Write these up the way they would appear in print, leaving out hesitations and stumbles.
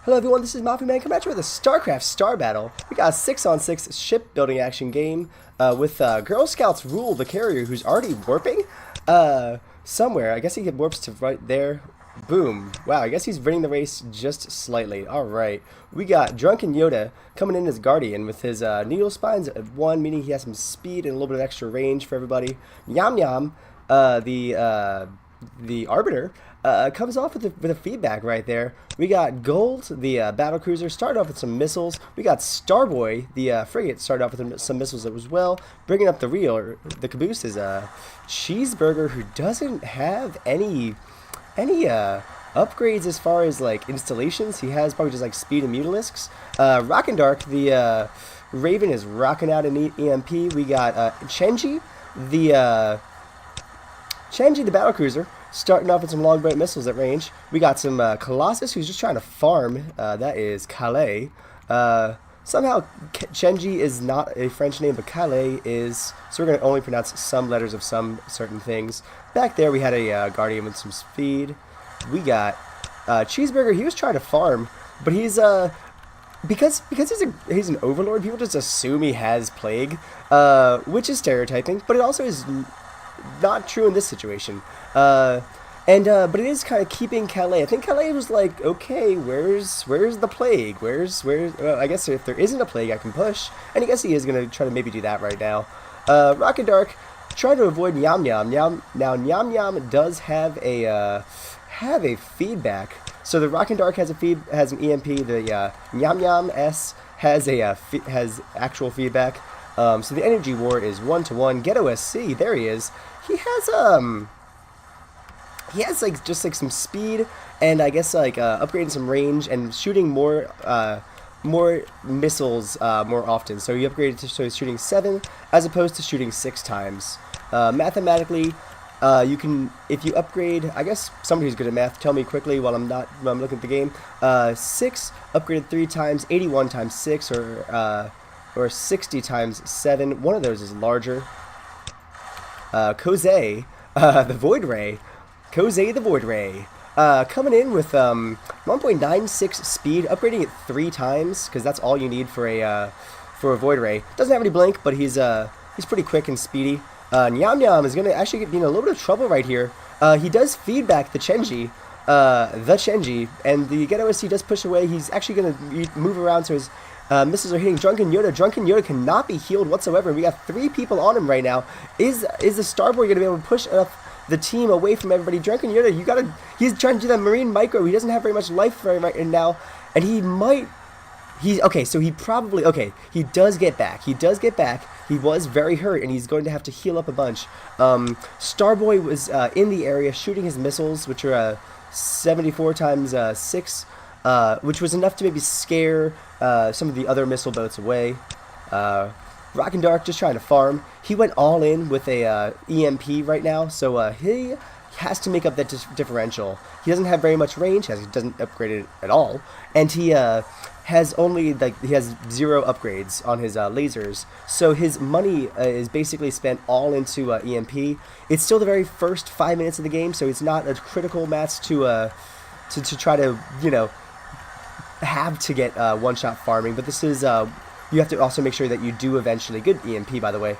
Hello everyone, this is Maffuman coming at you with a Starcraft Star Battle. We got a 6-on-6 shipbuilding action game with Girl Scouts Rule, the carrier, who's already warping somewhere. I guess he warps to right there. Boom. Wow, I guess he's winning the race just slightly. Alright. We got Drunken Yoda coming in as Guardian with his needle spines at 1, meaning he has some speed and a little bit of extra range for everybody. Yam Yam, the Arbiter, comes off with a feedback right there. We got Gold, the battle cruiser, started off with some missiles. We got Starboy, the frigate, started off with some missiles as well. Bringing up the rear, the caboose is Cheeseburger, who doesn't have any upgrades as far as like installations. He has probably just like speed and mutilisks. Rock and Dark, the Raven, is rocking out an EMP. We got Chenji, the battle cruiser, starting off with some long boat missiles at range. We got some Colossus, who's just trying to farm. That is Calais. Somehow Chenji is not a French name, but Calais is. So we're going to only pronounce some letters of some certain things. Back there we had a Guardian with some speed. We got Cheeseburger. He was trying to farm, but he's because he's an overlord, people just assume he has plague, which is stereotyping, but it also is not true in this situation. But it is kind of keeping Calais. I think Calais was like, okay, where's the plague? Well, I guess if there isn't a plague, I can push. And I guess he is gonna try to maybe do that right now. Rock and Dark, trying to avoid Yam Yam. Now Yam Yam does have a feedback. So the Rock and Dark has an EMP. The Yam Yam S has has actual feedback. So the energy war is 1-to-1. Ghetto SC, there he is. He has like just like some speed and I guess like upgrading some range and shooting more missiles more often. So he upgraded to, so he's shooting 7 as opposed to shooting 6 times. Mathematically, you can, if you upgrade, I guess somebody who's good at math, tell me quickly while I'm looking at the game. 6 upgraded 3 times, 81 times 6, or 60 times 7. One of those is larger. Kose, the Void Ray. Kose the Void Ray. Coming in with 1.96 speed, upgrading it 3 times, because that's all you need for a Void Ray. Doesn't have any blink, but he's pretty quick and speedy. Nyam Nyam is going to actually get in a little bit of trouble right here. He does feedback the Chenji, and the Ghetto SC does push away. He's actually going to move around so his missiles are hitting Drunken Yoda. Drunken Yoda cannot be healed whatsoever. We got 3 people on him right now. Is the Starboy going to be able to push enough the team away from everybody? Drunken Yoda, he's trying to do that Marine Micro. He doesn't have very much life right now, and he does get back. He was very hurt, and he's going to have to heal up a bunch. Starboy was in the area shooting his missiles, which are 74 times 6, which was enough to maybe scare some of the other missile boats away. Rock and Dark just trying to farm. He went all in with a EMP right now, so he has to make up that differential. He doesn't have very much range, he doesn't upgrade it at all, and he has 0 upgrades on his lasers, so his money is basically spent all into EMP. It's still the very first 5 minutes of the game, so it's not a critical match to try to, have to get one-shot farming, but this is, you have to also make sure that you do eventually, good EMP by the way,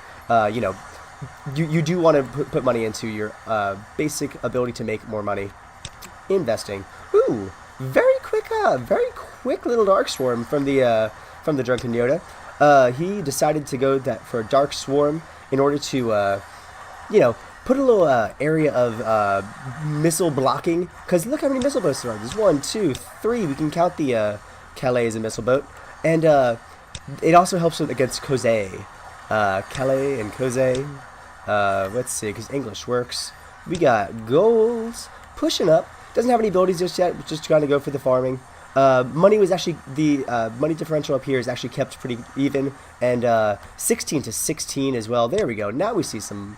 you do want to put money into your basic ability to make more money. Investing. Ooh, very quick little Dark Swarm from the Drunken Yoda. He decided to go for a Dark Swarm in order to, put a little area of missile blocking, because look how many missile boats there are. There's 1, 2, 3. We can count the Calais as a missile boat, and it also helps against Kose. Calais and Kose. Let's see, because English works. We got Gold pushing up. Doesn't have any abilities just yet, just trying to go for the farming. Money was actually, the money differential up here is actually kept pretty even, and 16 to 16 as well. There we go. Now we see some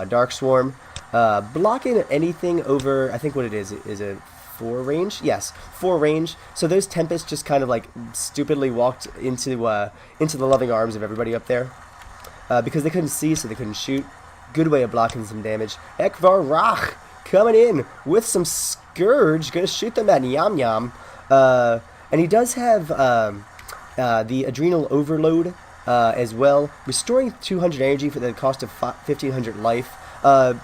Dark Swarm. Blocking anything over, I think what it is it 4 range? Yes, 4 range. So those Tempests just kind of like stupidly walked into the loving arms of everybody up there. Because they couldn't see, so they couldn't shoot. Good way of blocking some damage. Ekvar Rach coming in with some Scourge. Gonna shoot them at Yam Yam. And he does have the Adrenal Overload as well, restoring 200 energy for the cost of 1500 life.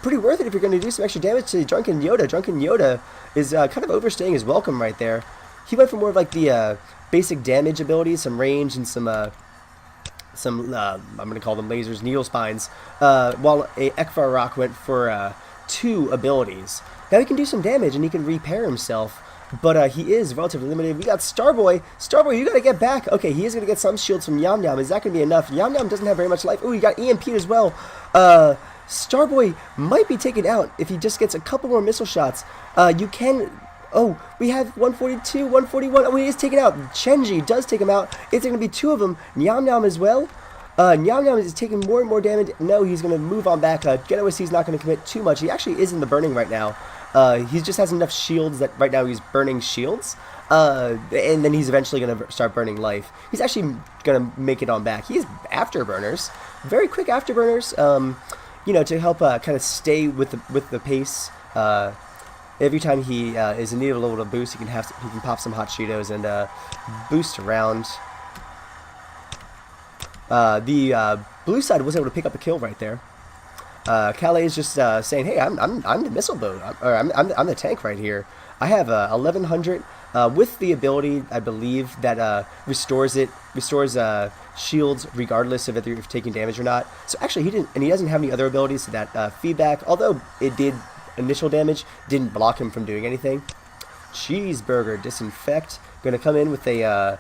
Pretty worth it if you're going to do some extra damage to Drunken Yoda. Drunken Yoda is kind of overstaying his welcome right there. He went for more of like the basic damage abilities, some range, and some I'm going to call them lasers, needle spines, while Ekvar Rock went for 2 abilities. Now he can do some damage and he can repair himself, but he is relatively limited. We got Starboy. Starboy, you got to get back. Okay, he is going to get some shields from Yam Yam. Is that going to be enough? Yam Yam doesn't have very much life. Oh, he got EMP'd as well. Starboy might be taken out if he just gets a couple more missile shots. You can... Oh, we have 142, 141. Oh, he is taken out. Chenji does take him out. It's going to be 2 of them. Nyam Nyam as well. Nyam Nyam is taking more and more damage. No, he's going to move on back. Ghetto SC is not going to commit too much. He actually is in the burning right now. He just has enough shields that right now he's burning shields. And then he's eventually going to start burning life. He's actually going to make it on back. He is afterburners. Very quick afterburners. You know, to help kind of stay with the pace. Every time he is in need of a little bit of boost, he can pop some hot Cheetos and boost around. The blue side was able to pick up a kill right there. Calais is just saying, "Hey, I'm the missile boat, or I'm the tank right here. I have 1100 with the ability, I believe, that restores shields regardless of if you're taking damage or not. So actually, he doesn't have any other abilities to that feedback, although it did." Initial damage didn't block him from doing anything. Cheeseburger Disinfect gonna come in with a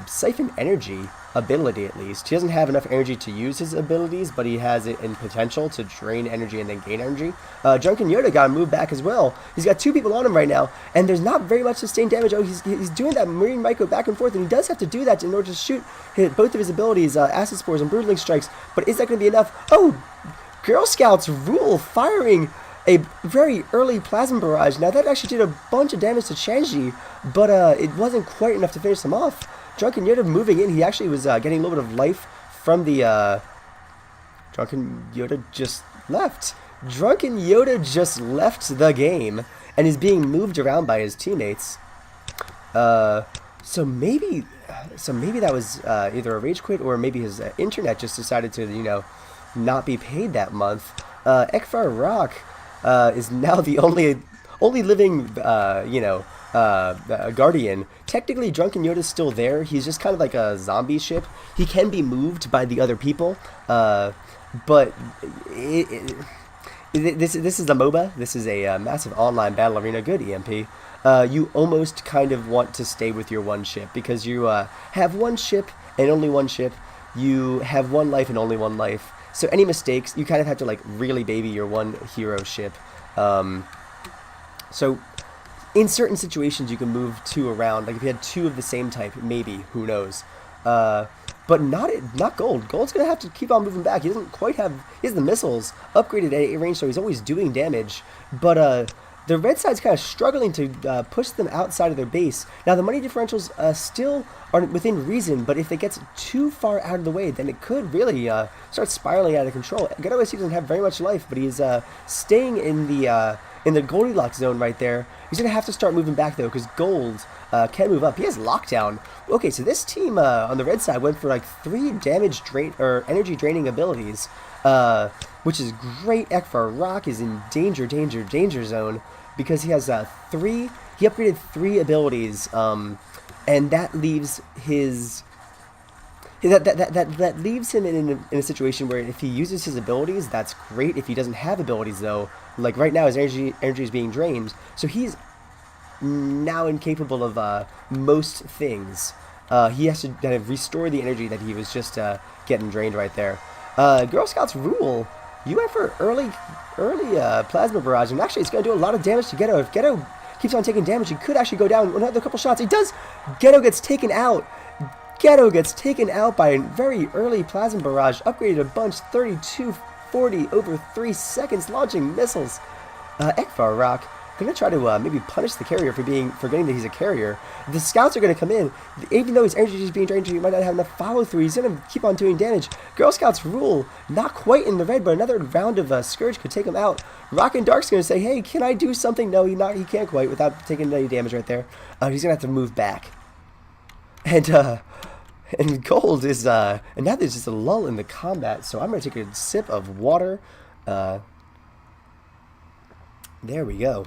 Siphon Energy ability at least. He doesn't have enough energy to use his abilities, but he has it in potential to drain energy and then gain energy. Drunken Yoda got to move back as well. He's got 2 people on him right now, and there's not very much sustained damage. Oh, he's doing that Marine Micro back and forth, and he does have to do that in order to hit both of his abilities, Acid Spores and Broodling Strikes. But is that going to be enough? Oh! Girl Scouts rule, firing a very early Plasma Barrage. Now that actually did a bunch of damage to Chenji, but it wasn't quite enough to finish him off. Drunken Yoda moving in, he actually was getting a little bit of life from the... Drunken Yoda just left. Drunken Yoda just left the game and is being moved around by his teammates. So maybe that was either a rage quit or maybe his internet just decided to, you know, not be paid that month. Ekvar Rock is now the only living, Guardian. Technically, Drunken Yoda's still there. He's just kind of like a zombie ship. He can be moved by the other people, but this is a MOBA. This is a massive online battle arena. Good EMP. You almost kind of want to stay with your one ship because you have one ship and only one ship. You have one life and only one life. So any mistakes, you kind of have to like really baby your one hero ship. So in certain situations, you can move 2 around. Like if you had 2 of the same type, maybe, who knows? But not Gold. Gold's gonna have to keep on moving back. He doesn't quite have. He has the missiles upgraded at 8 range, so he's always doing damage. But the red side's kind of struggling to push them outside of their base. Now, the money differentials still are within reason, but if it gets too far out of the way, then it could really start spiraling out of control. Ghetto SC doesn't have very much life, but he's staying in the Goldilocks zone right there. He's going to have to start moving back, though, because Gold can move up. He has Lockdown. Okay, so this team on the red side went for like 3 energy draining abilities, which is great. Ekvar Rock is in danger zone because he has 3. He upgraded 3 abilities, and that leaves his. That leaves him in a situation where if he uses his abilities, that's great. If he doesn't have abilities, though, like right now, his energy is being drained, so he's now incapable of most things. He has to kind of restore the energy that he was just getting drained right there. Girl Scouts rule. You went for early Plasma Barrage, and actually it's going to do a lot of damage to Ghetto. If Ghetto keeps on taking damage, he could actually go down another couple shots. He does. Ghetto gets taken out. Ghetto gets taken out by a very early Plasma Barrage, upgraded a bunch, 32-40 over 3 seconds, launching missiles. Ekvar Rock gonna try to maybe punish the carrier for forgetting that he's a carrier. The scouts are gonna come in, even though his energy is being drained, he might not have enough follow through. He's gonna keep on doing damage. Girl Scouts rule, not quite in the red, but another round of Scourge could take him out. Rock and Dark's gonna say, "Hey, can I do something?" No, he can't quite without taking any damage right there. He's gonna have to move back, and Gold is and now there's just a lull in the combat. So I'm gonna take a sip of water. There we go.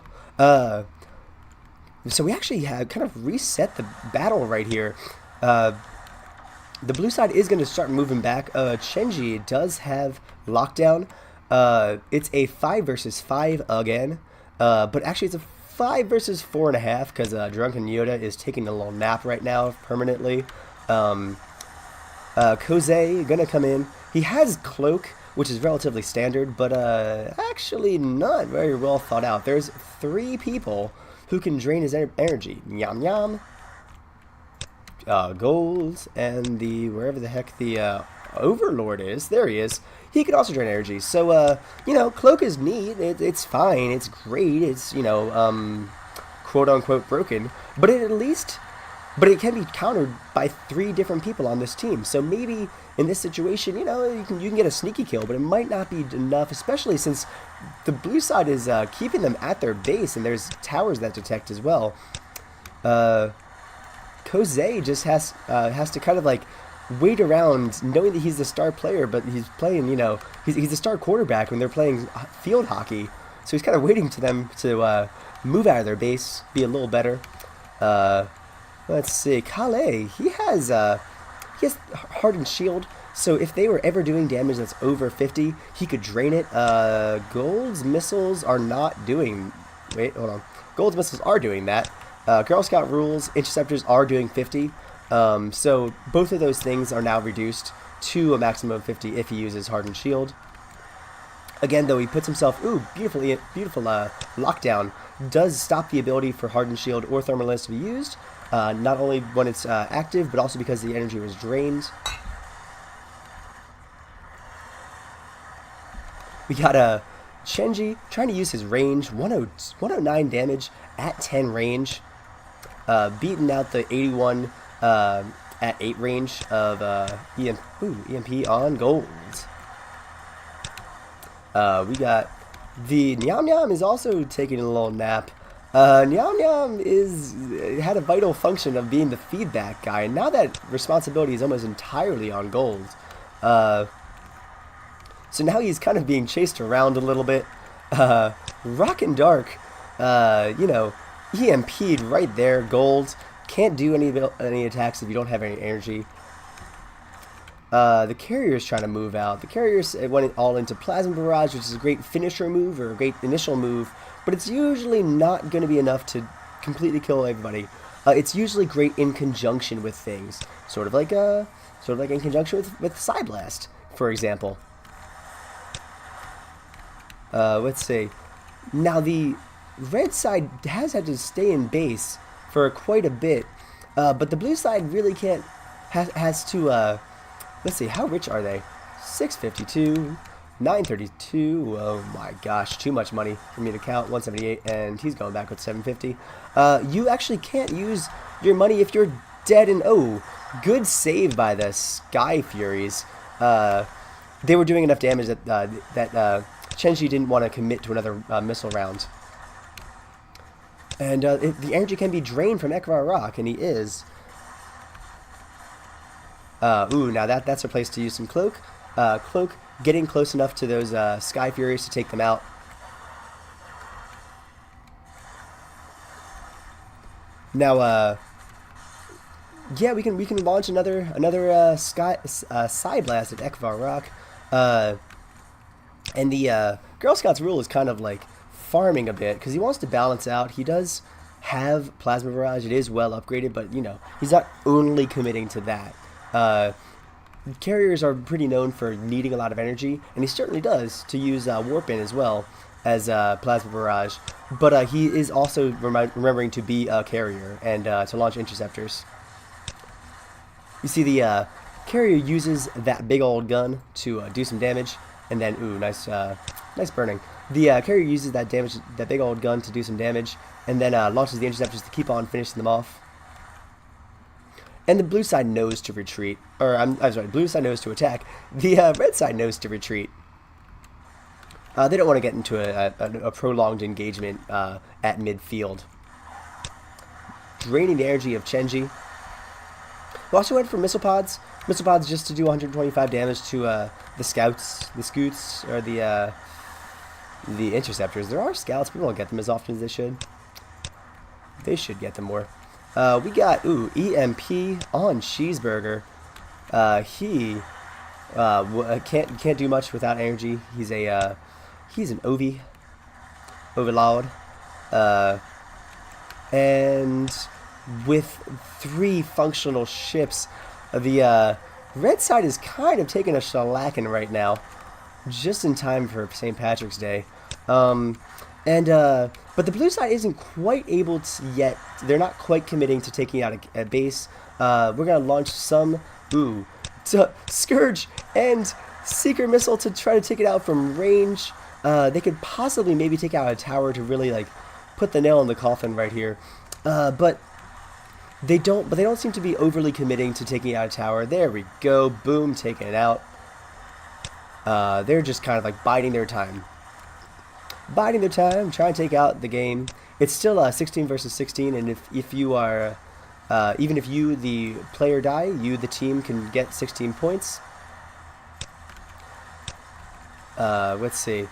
So we actually have kind of reset the battle right here. The blue side is going to start moving back. Chenji does have lockdown. It's a 5 versus 5 again. But actually it's a 5 versus 4.5 because Drunken Yoda is taking a little nap right now permanently. Kosei gonna come in. He has Cloak, which is relatively standard, but actually not very well thought out. There's 3 people who can drain his energy. Yam Yam, Gold, and the wherever the heck the Overlord is. There he is. He can also drain energy. So you know, Cloak is neat. It's fine. It's great. It's, you know, quote unquote broken, but it can be countered by 3 different people on this team. So maybe in this situation, you know, you can get a sneaky kill, but it might not be enough, especially since the blue side is keeping them at their base, and there's towers that detect as well. Kosei just has to kind of like wait around, knowing that he's the star player, but he's playing, you know, he's the star quarterback when they're playing field hockey. So he's kind of waiting to them to move out of their base, be a little better. Let's see, Kale, he has Hardened Shield, so if they were ever doing damage that's over 50, he could drain it. Gold's missiles are not doing, wait, hold on. Gold's missiles are doing that. Girl Scout rules, interceptors are doing 50. So both of those things are now reduced to a maximum of 50 if he uses Hardened Shield. Again, though, he puts himself, beautiful lockdown, does stop the ability for Hardened Shield or Thermal Lance to be used. Not only when it's active, but also because the energy was drained. We got Chenji trying to use his range, 109 damage at 10 range, beating out the 81 at 8 range of EMP on Gold. We got the Nyam Nyam is also taking a little nap. Nyam Nyam had a vital function of being the feedback guy, and now that responsibility is almost entirely on Gold. So now he's kind of being chased around a little bit. Rock and Dark, you know, EMP'd right there. Gold can't do any attacks if you don't have any energy. The carrier's trying to move out. The carrier's went all into Plasma Barrage, which is a great finisher move or a great initial move, but it's usually not going to be enough to completely kill everybody. It's usually great in conjunction with things, sort of like in conjunction with Psy Blast, for example. Let's see. Now the red side has had to stay in base for quite a bit, but the blue side really can't. Has to. Let's see. How rich are they? 652, 932. Oh my gosh, too much money for me to count. 178, and he's going back with 750. You actually can't use your money if you're dead. And good save by the Sky Furies. They were doing enough damage that Chenji didn't want to commit to another missile round. And the energy can be drained from Ekvar Rock, and he is. Now that's a place to use some Cloak. Cloak getting close enough to those Sky Furies to take them out. Now, yeah, we can launch another Psy Blast at Ekvar Rock. And the Girl Scouts rule is kind of like farming a bit because he wants to balance out. He does have Plasma Barrage. It is well upgraded, but you know, he's not only committing to that. Carriers are pretty known for needing a lot of energy, and he certainly does to use Warp In as well as Plasma Barrage. But he is also remembering to be a carrier and to launch interceptors. You see the carrier uses that big old gun to do some damage, and then nice burning. The carrier uses that big old gun to do some damage, and then launches the interceptors to keep on finishing them off. And the blue side knows to retreat, or I'm sorry, blue side knows to attack. The red side knows to retreat. They don't want to get into a prolonged engagement at midfield. Draining the energy of Chenji. We also went for missile pods. Missile pods just to do 125 damage to the scouts, or the interceptors. There are scouts. People don't get them as often as they should. They should get them more. We got EMP on Cheeseburger. He can't do much without energy. He's an overlord. And with 3 functional ships, the red side is kind of taking a shellacking right now, just in time for St. Patrick's Day. But the blue side isn't quite able to yet. They're not quite committing to taking out a base. We're gonna launch some Scourge and Seeker missile to try to take it out from range. They could possibly maybe take out a tower to really like put the nail in the coffin right here. But they don't seem to be overly committing to taking out a tower. There we go. Boom, taking it out. They're just kind of like biding their time. Trying to take out the game. It's still 16 versus 16, and if you are, even if you, the player, die, you, the team, can get 16 points. Let's see.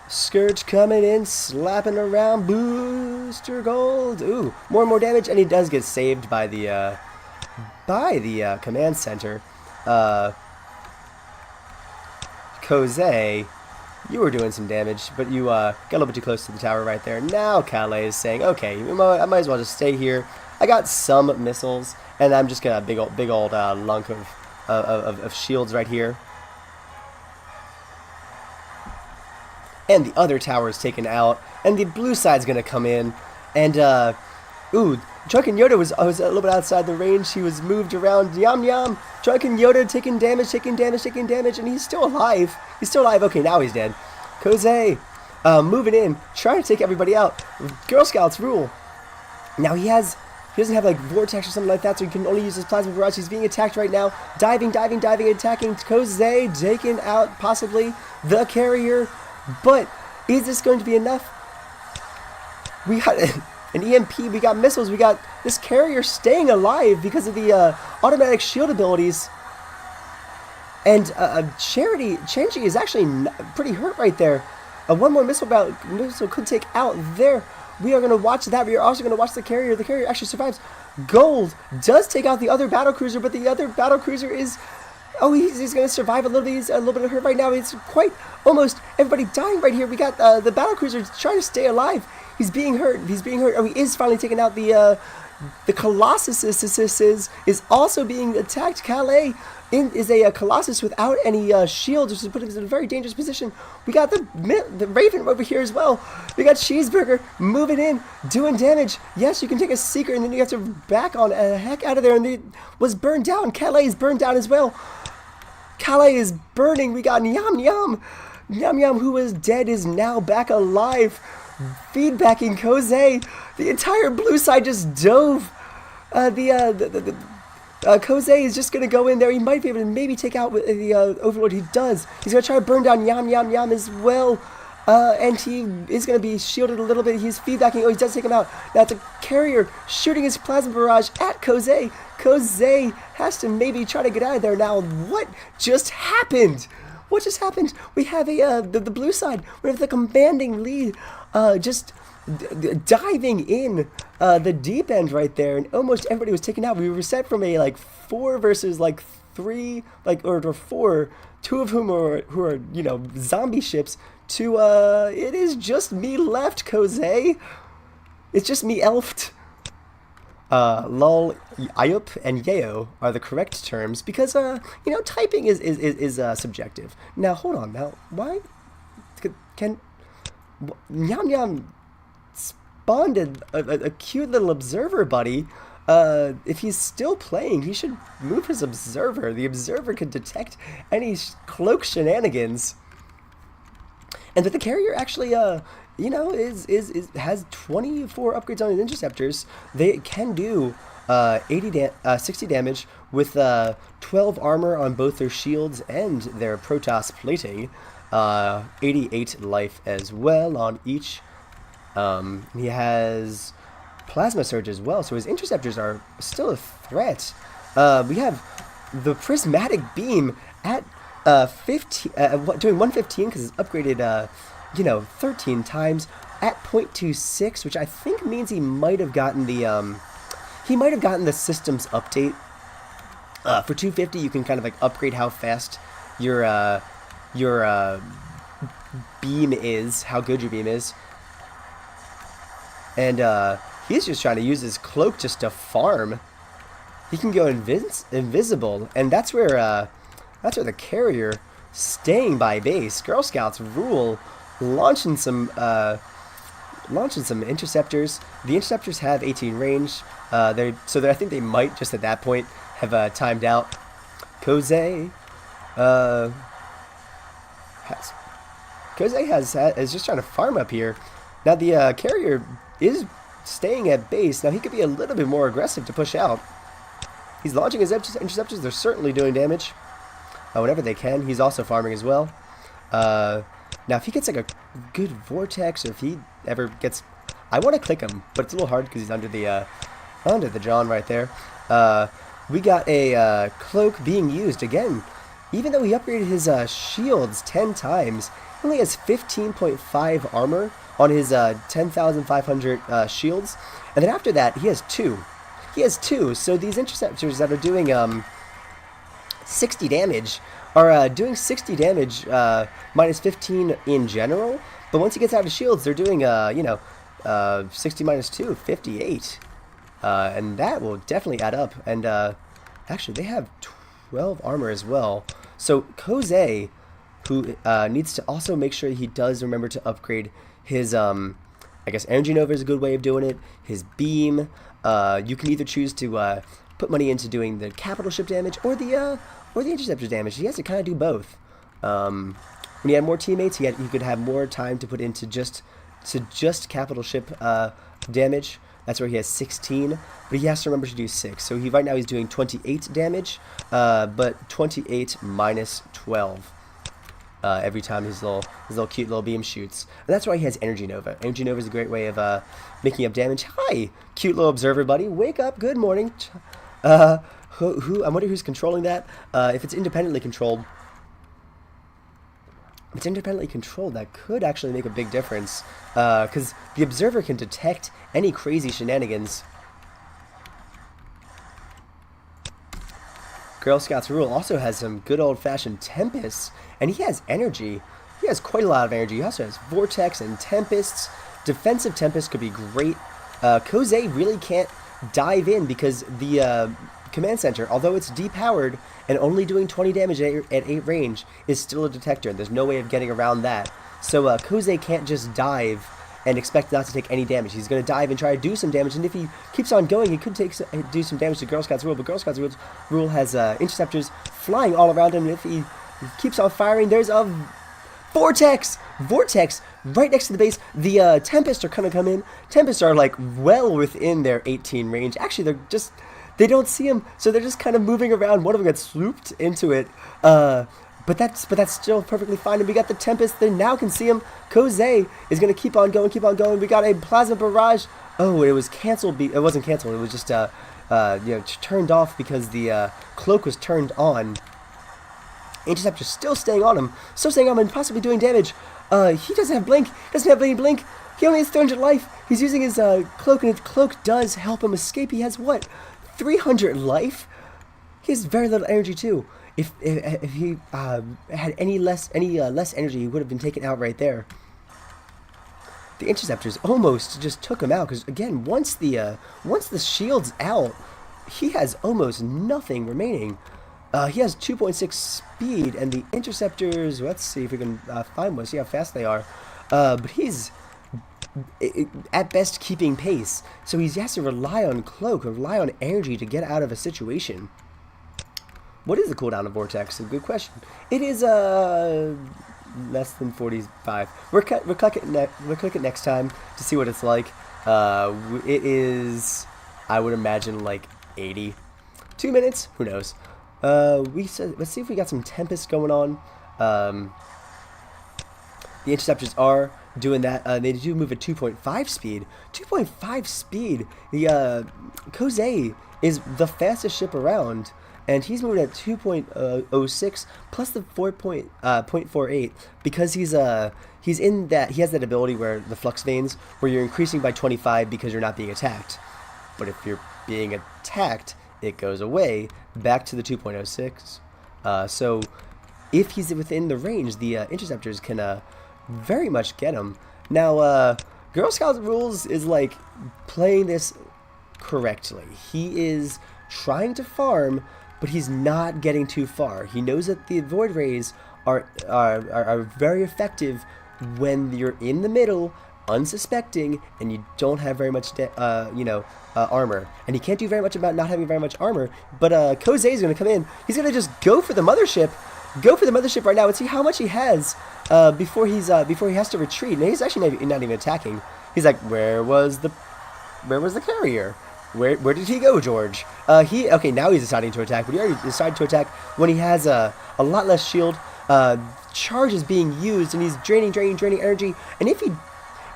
Scourge coming in, slapping around, booster gold. Ooh, more and more damage, and he does get saved by the command center. Koze, you were doing some damage, but you got a little bit too close to the tower right there. Now Calais is saying, okay, I might as well just stay here. I got some missiles, and I'm just gonna big old lunk of shields right here. And the other tower is taken out, and the blue side's gonna come in, and Drunken Yoda was a little bit outside the range. He was moved around. Yum yum. Drunken Yoda taking damage, and he's still alive. Okay, now he's dead. Koze, moving in, trying to take everybody out. Girl Scouts rule. Now he doesn't have like vortex or something like that, so he can only use his plasma barrage. He's being attacked right now. Diving, attacking. Koze taking out possibly the carrier. But is this going to be enough? We got an EMP, we got missiles, we got this carrier staying alive because of the automatic shield abilities. And Chenji is actually pretty hurt right there. One more missile could take out there. We are going to watch that. We are also going to watch the carrier. The carrier actually survives. Gold does take out the other battlecruiser, but the other battlecruiser is... Oh, he's going to survive a little bit. He's a little bit hurt right now. It's quite almost everybody dying right here. We got the battlecruiser trying to stay alive. He's being hurt. Oh, he is finally taking out the Colossus is also being attacked. Calais is a Colossus without any shields, which is putting us in a very dangerous position. We got the Raven over here as well. We got Cheeseburger moving in, doing damage. Yes, you can take a Seeker, and then you have to back on a heck out of there, and it was burned down. Calais is burned down as well. Calais is burning. We got Yum Yum. Yum Yum, who was dead, is now back alive. Feedbacking Koze. The entire blue side just dove. Koze is just going to go in there. He might be able to maybe take out the Overlord. He does. He's going to try to burn down Yum Yum Yum as well. And he is going to be shielded a little bit. He's feedbacking. Oh, he does take him out. Now the carrier shooting his plasma barrage at Koze. Koze has to maybe try to get out of there now. What just happened? We have the blue side. We have the commanding lead just diving in the deep end right there, and almost everybody was taken out. We were set from a 4 versus 3, or 4, 2 of whom who are zombie ships, to it is just me left, Koze. It's just me elfed. Lol, Ayup, and Yeo are the correct terms because typing is subjective. Now hold on. Now why can Yum Yum spawned a cute little observer buddy? If he's still playing, he should move his observer. The observer can detect any cloak shenanigans. And that the carrier actually, you know, is has 24 upgrades on his interceptors. They can do 60 damage with 12 armor on both their shields and their Protoss plating. 88 life as well on each. He has plasma surge as well, so his interceptors are still a threat. We have the prismatic beam at 15, doing 115 because it's upgraded, you know, 13 times at 0.26, which I think means he might have gotten the systems update. For 250, you can kind of like upgrade how fast your beam is, how good your beam is, and he's just trying to use his cloak just to farm. He can go invisible, and that's where the carrier staying by base. Girl Scouts rule, launching some interceptors. The interceptors have 18 range. I think they might just at that point have timed out. Koze is just trying to farm up here. Now the carrier is staying at base. Now he could be a little bit more aggressive to push out. He's launching his interceptors. They're certainly doing damage whenever they can. He's also farming as well. Now if he gets like a good vortex, or if he ever gets, I want to click him, but it's a little hard because he's under the John right there. We got a cloak being used again. Even though he upgraded his shields 10 times, he only has 15.5 armor on his 10,500 shields. And then after that, he has 2. So these interceptors that are doing 60 damage are doing 60 damage minus 15 in general. But once he gets out of shields, they're doing, 60 minus 2, 58. And that will definitely add up. And actually, they have 12 armor as well. So Koze, who needs to also make sure he does remember to upgrade his, I guess Energy Nova is a good way of doing it. His beam. You can either choose to put money into doing the capital ship damage or the interceptor damage. He has to kind of do both. When he had more teammates, he could have more time to put into just capital ship damage. That's where he has 16, but he has to remember to do 6. So right now he's doing 28 damage, but 28 minus 12 every time his little cute little beam shoots. And that's why he has Energy Nova. Energy Nova is a great way of making up damage. Hi, cute little observer buddy. Wake up. Good morning. I wonder who's controlling that. If it's independently controlled. That could actually make a big difference, because the observer can detect any crazy shenanigans. Girl Scouts Rule also has some good old-fashioned Tempests, and he has energy. He has quite a lot of energy. He also has Vortex and Tempests. Defensive Tempests could be great. Koze really can't dive in because the command center, although it's depowered and only doing 20 damage at 8 range, is still a detector. There's no way of getting around that. So Koze can't just dive and expect not to take any damage. He's going to dive and try to do some damage, and if he keeps on going, he could do some damage to Girl Scouts Rule, but Girl Scouts Rule has interceptors flying all around him, and if he keeps on firing, there's a Vortex right next to the base. The Tempests are going to come in. Tempests are like well within their 18 range. Actually, they don't see him, so they're just kind of moving around. One of them gets swooped into it, but that's still perfectly fine. And we got the Tempest. They now can see him. Koze is going to keep on going. We got a Plasma Barrage. Oh, it was canceled. It wasn't canceled. It was just turned off because the cloak was turned on. Interceptor still staying on him, and possibly doing damage. He doesn't have blink. Doesn't have any blink. He only has 300 life. He's using his cloak, and his cloak does help him escape. He has what? 300 life? He has very little energy too. If he had any less energy, he would have been taken out right there. The interceptors almost just took him out because again, once the shield's out, he has almost nothing remaining. He has 2.6 speed, and the interceptors. Let's see if we can find one. See how fast they are. But he's at best keeping pace, so he has to rely on cloak, or rely on energy to get out of a situation. What is the cooldown of Vortex? A good question. It is less than 45. We'll click it next time to see what it's like. It is, I would imagine, like 80. 2 minutes? Who knows? Let's see if we got some Tempest going on. The Interceptors are doing that. They do move at 2.5 speed. 2.5 speed. The Kose is the fastest ship around, and he's moving at 2.06 plus the 4.48 because he's in that, he has that ability where the flux veins, where you're increasing by 25 because you're not being attacked. But if you're being attacked, it goes away back to the 2.06. So if he's within the range, the Interceptors can very much get him. Now, Girl Scout rules is like playing this correctly. He is trying to farm, but he's not getting too far. He knows that the Void Rays are very effective when you're in the middle, unsuspecting, and you don't have very much armor. And he can't do very much about not having very much armor, but Kose is going to come in. He's going to just go for the mothership. Go for the mothership right now and see how much he has before he has to retreat. And he's actually not even attacking. He's like, where was the carrier? Where did he go, George? Okay, now he's deciding to attack, but he already decided to attack when he has a lot less shield. Charge is being used, and he's draining energy. And if he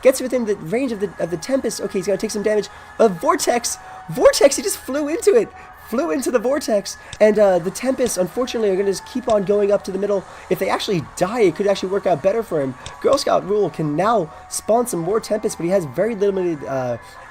gets within the range of the Tempest, okay, he's gonna take some damage. Vortex, he just flew into it. Flew into the vortex, and the Tempest, unfortunately, are going to just keep on going up to the middle. If they actually die, it could actually work out better for him. Girl Scout Rule can now spawn some more Tempest, but he has very limited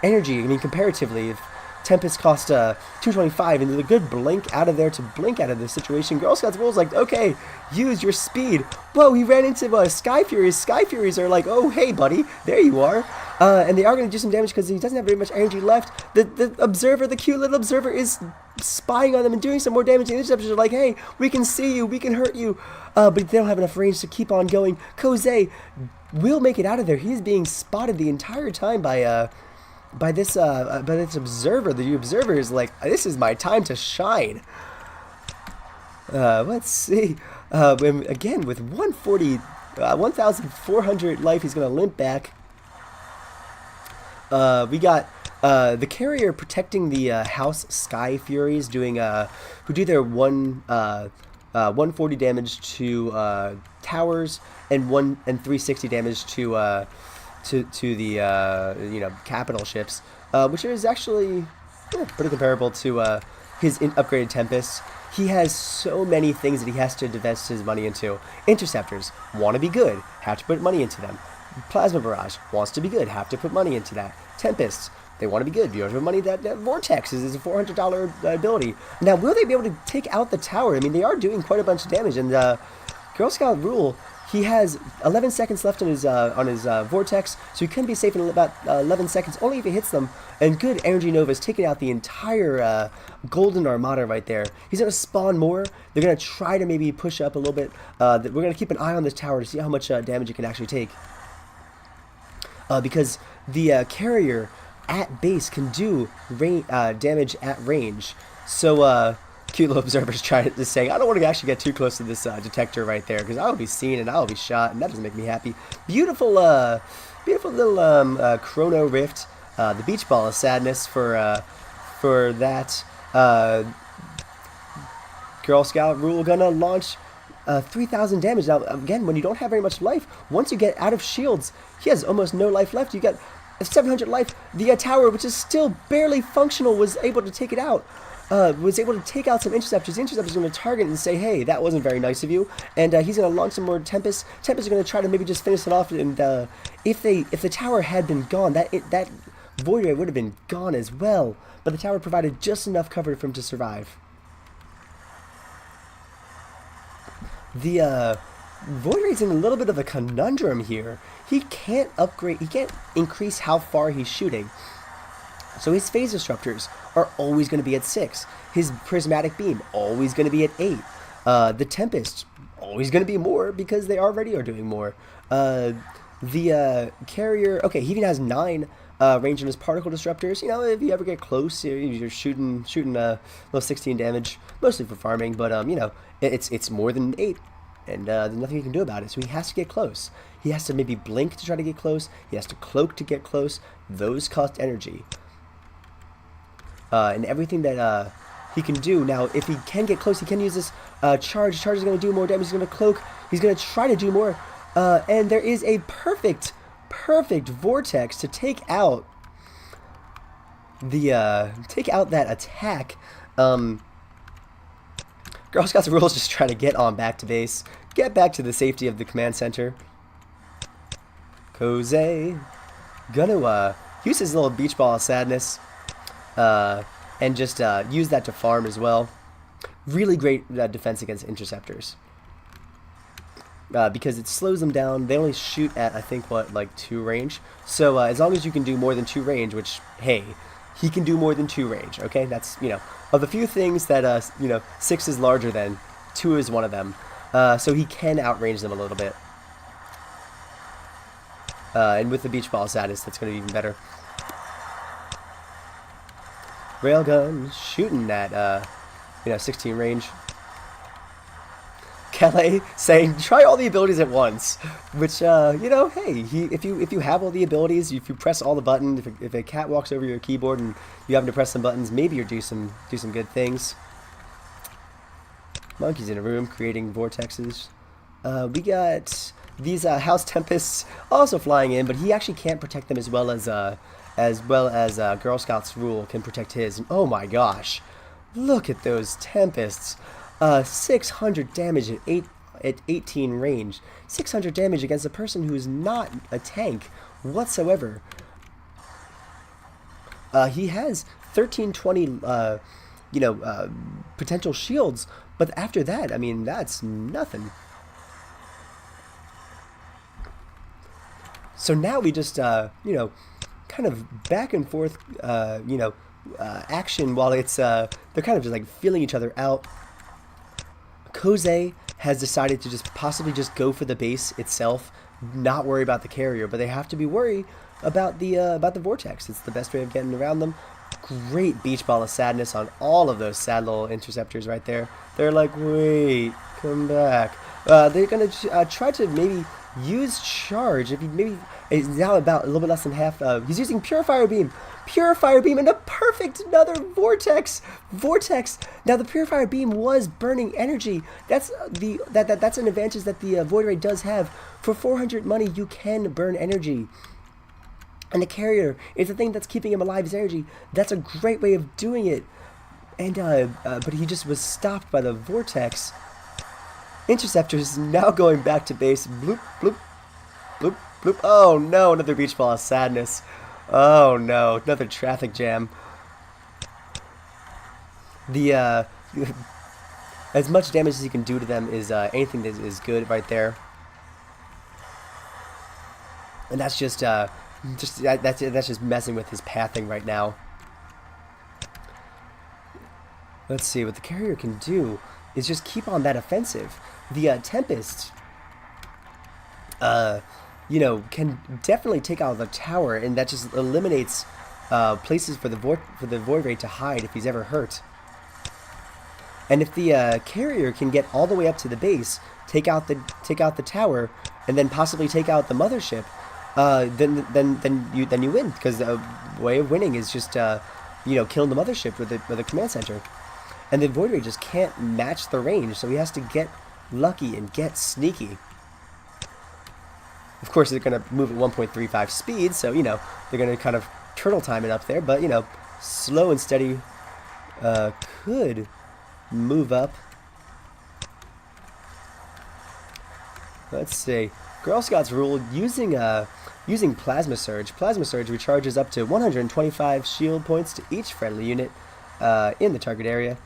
energy. I mean, comparatively, if Tempest cost 225, and there's a good blink out of there to blink out of this situation. Girl Scout's Rule is like, okay, use your speed. Whoa, he ran into Sky Furies. Sky Furies are like, oh, hey, buddy, there you are. And they are going to do some damage because he doesn't have very much energy left. The Observer, the cute little Observer, is spying on them and doing some more damage. The Interceptors are like, hey, we can see you, we can hurt you. But they don't have enough range to keep on going. Kose will make it out of there. He's being spotted the entire time by this Observer. The Observer is like, this is my time to shine. Let's see. Again, with 1,400 life, he's going to limp back. We got the carrier protecting the House Sky Furies, doing who do their 140 damage to towers and 360 damage to the capital ships, which is actually pretty comparable to his upgraded Tempest. He has so many things that he has to invest his money into. Interceptors want to be good, have to put money into them. Plasma Barrage wants to be good, have to put money into that. Tempests, they want to be good, you have to put money. That Vortex is a $400 ability. Now, will they be able to take out the tower? I mean, they are doing quite a bunch of damage, and Girl Scout Rule, he has 11 seconds left on his Vortex, so he can be safe in about 11 seconds, only if he hits them. And good Energy Nova is taking out the entire Golden Armada right there. He's going to spawn more. They're going to try to maybe push up a little bit. We're going to keep an eye on this tower to see how much damage it can actually take. Because the carrier at base can do damage at range. So, cute little Observer's trying to say, I don't want to actually get too close to this detector right there, because I will be seen and I will be shot, and that doesn't make me happy. Beautiful little Chrono Rift. The Beach Ball of Sadness for that. Girl Scout Rule gonna launch 3,000 damage. Now, again, when you don't have very much life, once you get out of shields, he has almost no life left. You got 700 life. The tower, which is still barely functional, was able to take it out. Was able to take out some Interceptors. The Interceptors are going to target and say, hey, that wasn't very nice of you. And he's going to launch some more Tempests. Tempests are going to try to maybe just finish it off. And if the tower had been gone, that Void Ray would have been gone as well. But the tower provided just enough cover for him to survive. The Void Ray's in a little bit of a conundrum here. He can't upgrade, he can't increase how far he's shooting. So his phase disruptors are always going to be at 6. His prismatic beam always going to be at 8. The Tempest always going to be more because they already are doing more. The carrier, okay, he even has 9 range on his particle disruptors. You know, if you ever get close, you're shooting little 16 damage, mostly for farming. But you know, it's more than 8. and there's nothing he can do about it. So he has to get close. He has to maybe blink to try to get close. He has to cloak to get close. Those cost energy. And everything that he can do now, if he can get close, he can use this charge. Charge is going to do more damage. He's going to cloak. He's going to try to do more. And there is a perfect vortex to take out that attack. Girl Scouts rules just trying to get on back to base, get back to the safety of the command center. Koze gonna use his little beach ball of sadness, and just use that to farm as well. Really great defense against interceptors, because it slows them down. They only shoot at, I think, like 2 range. So as long as you can do more than 2 range, which, hey, he can do more than 2 range. Okay, that's, of the few things that 6 is larger than, 2 is one of them. So he can outrange them a little bit. And with the beach ball status, that's going to be even better. Railgun shooting at 16 range. Kelly saying try all the abilities at once, which hey, if you have all the abilities, if you press all the buttons, if a cat walks over your keyboard and you happen to press some buttons, maybe you'll do some good things. Monkeys in a room creating vortexes. We got these House Tempests also flying in, but he actually can't protect them as well as Girl Scouts rule can protect his. And oh my gosh, look at those Tempests. 600 damage at 18 range. 600 damage against a person who's not a tank whatsoever. He has 1320 potential shields, but after that, I mean, that's nothing. So now we just kind of back and forth action while it's they're kind of just like feeling each other out. Koze has decided to just possibly just go for the base itself, not worry about the carrier, but they have to be worried about the vortex. It's the best way of getting around them. Great beach ball of sadness on all of those sad little interceptors right there. They're like, wait, come back. They're gonna try to maybe use charge. If he maybe is now about a little bit less than half. He's using Purifier Beam. Purifier Beam and a perfect another vortex. Now the Purifier Beam was burning energy. That's that's an advantage that the Void Ray does have. For 400 money, you can burn energy. And the carrier is the thing that's keeping him alive, his energy. That's a great way of doing it. And but he just was stopped by the vortex. Interceptors now going back to base. Bloop, bloop, bloop, bloop. Oh no, another beach ball of sadness. Oh no, another traffic jam. The as much damage as you can do to them is anything that is good right there. And that's just that's just messing with his pathing right now. Let's see what the carrier can do is just keep on that offensive. The Tempest can definitely take out the tower, and that just eliminates places for the Void Ray to hide if he's ever hurt. And if the carrier can get all the way up to the base, take out the tower, and then possibly take out the mothership, then you win, because the way of winning is just killing the mothership with the command center. And the Void Ray just can't match the range, so he has to get lucky and get sneaky. Of course, they're going to move at 1.35 speed, so, they're going to kind of turtle time it up there. But, slow and steady could move up. Let's see. Girl Scouts rule using Plasma Surge. Plasma Surge recharges up to 125 shield points to each friendly unit in the target area.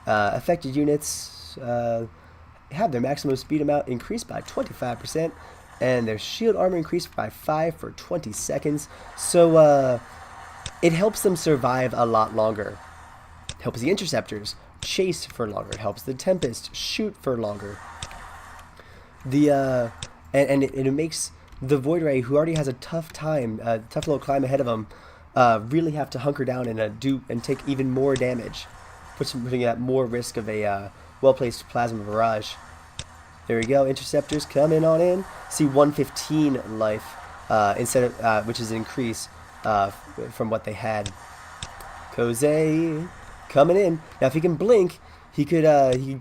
Affected units have their maximum speed amount increased by 25%. And their shield armor increased by 5 for 20 seconds. So it helps them survive a lot longer. It helps the interceptors chase for longer. It helps the Tempest shoot for longer. And it makes the Void Ray, who already has a tough little climb ahead of him, really have to hunker down and take even more damage, putting at more risk of a well-placed plasma barrage. There we go. Interceptors coming on in. See 115 life instead of which is an increase from what they had. Kose coming in. Now if he can blink, he could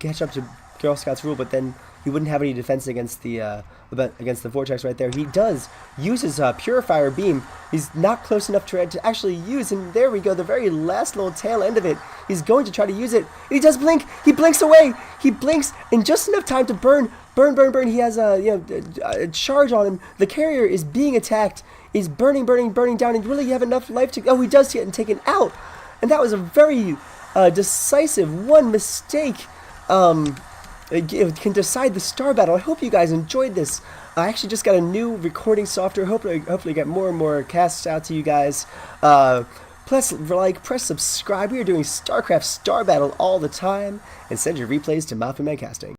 catch up to Girl Scout's rule, but then he wouldn't have any defense against the vortex right there. He does use his purifier beam. He's not close enough to actually use, and there we go, the very last little tail end of it. He's going to try to use it. He does blink. He blinks away. He blinks in just enough time to burn. He has a charge on him. The carrier is being attacked. He's burning down, and really you have enough life to. Oh, he does get taken out, and that was a very decisive one mistake. It can decide the star battle. I hope you guys enjoyed this. I actually just got a new recording software. Hopefully get more and more casts out to you guys. Press like, press subscribe. We are doing Starcraft Star Battle all the time. And send your replays to Maffuman Casting.